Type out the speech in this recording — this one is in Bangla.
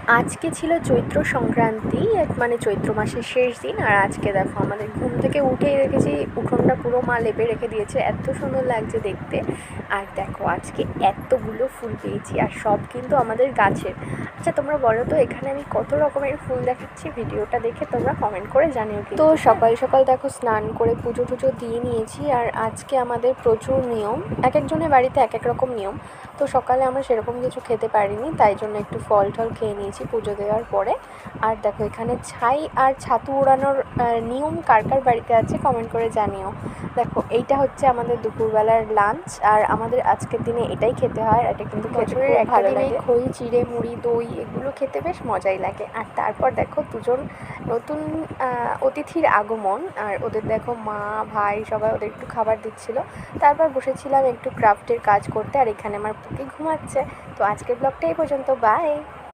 আজকে ছিল চৈত্র সংক্রান্তি, মানে চৈত্র মাসের শেষ দিন। আর আজকে দেখো আমাদের ঘুম থেকে উঠেই দেখেছি উঠোনটা পুরো মা লেপে রেখে দিয়েছে, এত সুন্দর লাগছে দেখতে। আর দেখো আজকে এতগুলো ফুল পেয়েছি, আর সব কিন্তু আমাদের গাছের। আচ্ছা তোমরা বলো তো এখানে আমি কত রকমের ফুল দেখাচ্ছি, ভিডিওটা দেখে তোমরা কমেন্ট করে জানিও। তো সকাল সকাল দেখো স্নান করে পুজো টুজো দিয়ে নিয়েছি। আর আজকে আমাদের প্রচুর নিয়ম, এক একজনের বাড়িতে এক এক রকম নিয়ম। তো সকালে আমরা সেরকম কিছু খেতে পারিনি, তাই জন্য একটু ফল টল খেয়ে নিয়েছি পুজো দেওয়ার পরে। আর দেখো এখানে ছাই আর ছাতু ওড়ানোর নিয়ম কার কার বাড়িতে আছে কমেন্ট করে জানিও। দেখো এইটা হচ্ছে আমাদের দুপুরবেলার লাঞ্চ, আর আমাদের আজকের দিনে এটাই খেতে হয়। এটা কিন্তু বছরের একটা দিনে খই চিড়ে মুড়ি দই এগুলো খেতে বেশ মজাই লাগে। আর তারপর দেখো দুজন নতুন অতিথির আগমন, আর ওদের দেখো মা ভাই সবাই ওদের একটু খাবার দিচ্ছিল। তারপর বসেছিলাম একটু ক্রাফটের কাজ করতে, আর এখানে আমার পুকি ঘুমাচ্ছে। তো আজকের ব্লগটা এই পর্যন্ত, বাই।